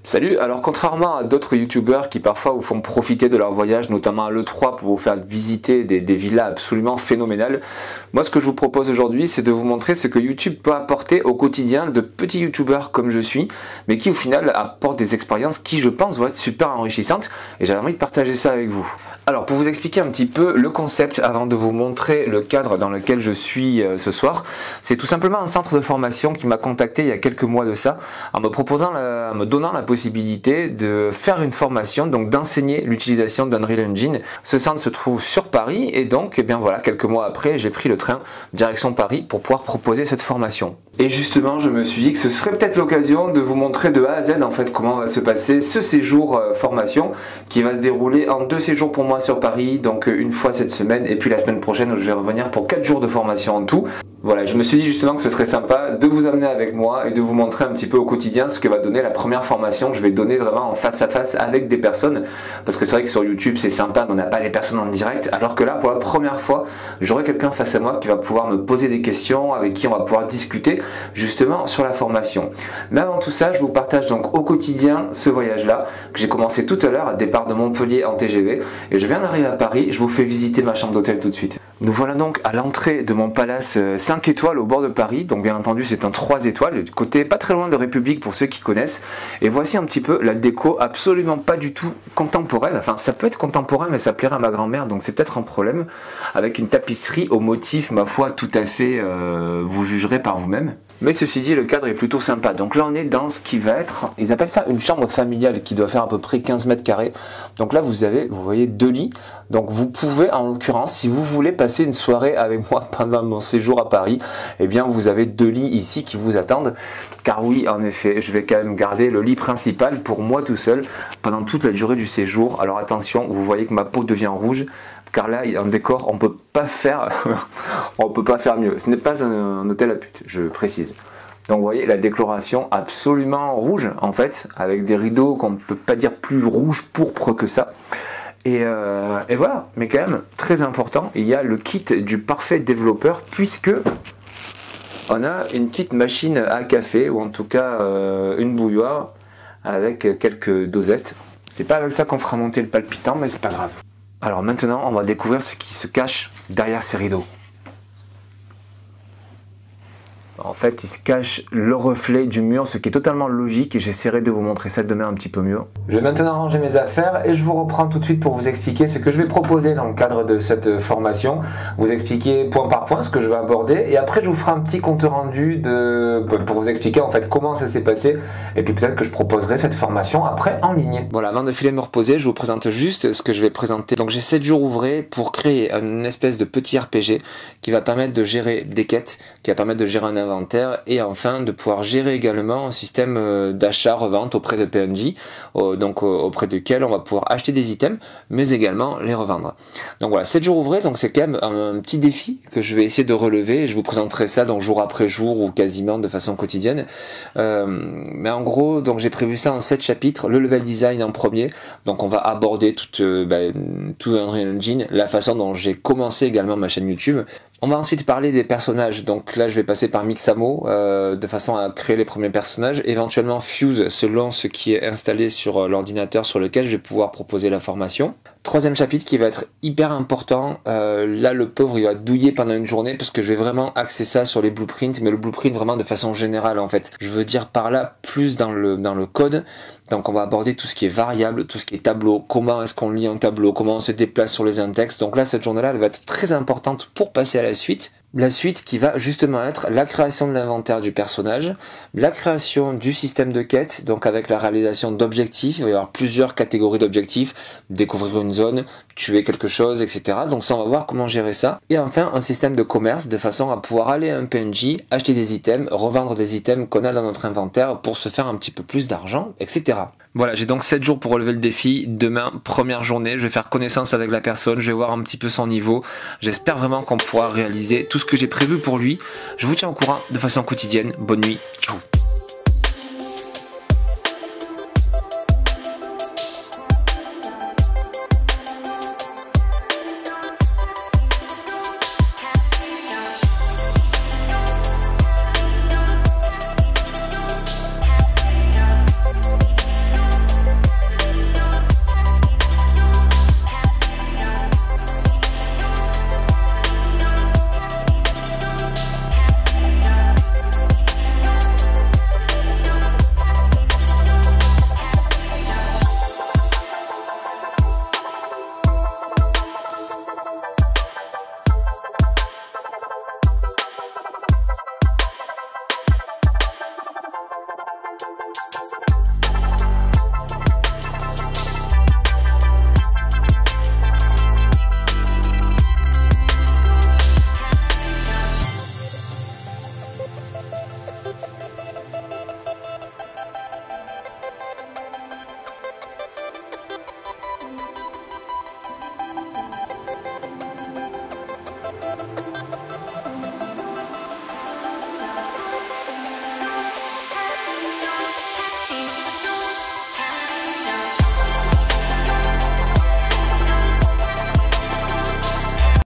Salut, alors contrairement à d'autres youtubeurs qui parfois vous font profiter de leur voyage, notamment à l'E3 pour vous faire visiter des villas absolument phénoménales, moi ce que je vous propose aujourd'hui c'est de vous montrer ce que YouTube peut apporter au quotidien de petits youtubeurs comme je suis, mais qui au final apportent des expériences qui je pense vont être super enrichissantes et j'avais envie de partager ça avec vous. Alors pour vous expliquer un petit peu le concept avant de vous montrer le cadre dans lequel je suis ce soir, c'est tout simplement un centre de formation qui m'a contacté il y a quelques mois de ça en me donnant la possibilité de faire une formation, donc d'enseigner l'utilisation d'Unreal Engine. Ce centre se trouve sur Paris et donc eh bien voilà, quelques mois après j'ai pris le train direction Paris pour pouvoir proposer cette formation. Et justement je me suis dit que ce serait peut-être l'occasion de vous montrer de A à Z en fait comment va se passer ce séjour formation qui va se dérouler en 2 séjours pour moi sur Paris, donc une fois cette semaine et puis la semaine prochaine où je vais revenir pour 4 jours de formation en tout. Voilà, je me suis dit justement que ce serait sympa de vous amener avec moi et de vous montrer un petit peu au quotidien ce que va donner la première formation que je vais donner vraiment en face à face avec des personnes, parce que c'est vrai que sur YouTube c'est sympa mais on n'a pas les personnes en direct, alors que là pour la première fois j'aurai quelqu'un face à moi qui va pouvoir me poser des questions, avec qui on va pouvoir discuter justement sur la formation. Mais avant tout ça je vous partage donc au quotidien ce voyage là que j'ai commencé tout à l'heure à départ de Montpellier en TGV et je viens d'arriver à Paris. Je vous fais visiter ma chambre d'hôtel tout de suite. Nous voilà donc à l'entrée de mon palace 5 étoiles au bord de Paris, donc bien entendu c'est un 3 étoiles, du côté pas très loin de République pour ceux qui connaissent, et voici un petit peu la déco absolument pas du tout contemporaine, enfin ça peut être contemporain mais ça plairait à ma grand-mère donc c'est peut-être un problème, avec une tapisserie au motif ma foi tout à fait, vous jugerez par vous-même. Mais ceci dit, le cadre est plutôt sympa. Donc là, on est dans ce qui va être, ils appellent ça une chambre familiale qui doit faire à peu près 15 mètres carrés. Donc là, vous voyez 2 lits. Donc vous pouvez, en l'occurrence, si vous voulez passer une soirée avec moi pendant mon séjour à Paris, eh bien vous avez 2 lits ici qui vous attendent. Car oui, en effet, je vais quand même garder le lit principal pour moi tout seul pendant toute la durée du séjour. Alors attention, vous voyez que ma peau devient rouge. Car là, il y a un décor, on peut pas faire mieux. Ce n'est pas un hôtel à pute, je précise. Donc vous voyez la décoration absolument rouge en fait, avec des rideaux qu'on ne peut pas dire plus rouge pourpre que ça. Et voilà, mais quand même très important, il y a le kit du parfait développeur puisque on a une petite machine à café ou en tout cas une bouilloire avec quelques dosettes. C'est pas avec ça qu'on fera monter le palpitant, mais c'est pas grave. Alors maintenant, on va découvrir ce qui se cache derrière ces rideaux. En fait, il se cache le reflet du mur, ce qui est totalement logique et j'essaierai de vous montrer ça demain un petit peu mieux. Je vais maintenant ranger mes affaires et je vous reprends tout de suite pour vous expliquer ce que je vais proposer dans le cadre de cette formation. Vous expliquer point par point ce que je vais aborder et après je vous ferai un petit compte rendu pour vous expliquer en fait comment ça s'est passé et puis peut-être que je proposerai cette formation après en ligne. Voilà, avant de filer me reposer, je vous présente juste ce que je vais présenter. Donc j'ai 7 jours ouvrés pour créer une espèce de petit RPG qui va permettre de gérer des quêtes, qui va permettre de gérer un inventaire et enfin de pouvoir gérer également un système d'achat-revente auprès de PNJ, donc auprès duquel on va pouvoir acheter des items mais également les revendre. Donc voilà, 7 jours ouvrés, donc c'est quand même un petit défi que je vais essayer de relever et je vous présenterai ça donc jour après jour ou quasiment de façon quotidienne. Mais en gros, donc j'ai prévu ça en 7 chapitres, le level design en premier, donc on va aborder tout Unreal Engine, la façon dont j'ai commencé également ma chaîne YouTube. On va ensuite parler des personnages, donc là je vais passer par Mixamo de façon à créer les premiers personnages, éventuellement Fuse selon ce qui est installé sur l'ordinateur sur lequel je vais pouvoir proposer la formation. 3e chapitre qui va être hyper important, là le pauvre il va douiller pendant une journée parce que je vais vraiment axer ça sur les blueprints, mais le blueprint vraiment de façon générale en fait. Je veux dire par là plus dans le code, donc on va aborder tout ce qui est variable, tout ce qui est tableau, comment est-ce qu'on lit un tableau, comment on se déplace sur les index. Donc là cette journée-là elle va être très importante pour passer à la suite. La suite qui va justement être la création de l'inventaire du personnage, la création du système de quête, donc avec la réalisation d'objectifs, il va y avoir plusieurs catégories d'objectifs, découvrir une zone, tuer quelque chose, etc. Donc ça on va voir comment gérer ça. Et enfin un système de commerce de façon à pouvoir aller à un PNJ, acheter des items, revendre des items qu'on a dans notre inventaire pour se faire un petit peu plus d'argent, etc. Voilà, j'ai donc 7 jours pour relever le défi. Demain, première journée, je vais faire connaissance avec la personne, je vais voir un petit peu son niveau. J'espère vraiment qu'on pourra réaliser tout ce que j'ai prévu pour lui. Je vous tiens au courant de façon quotidienne. Bonne nuit, ciao.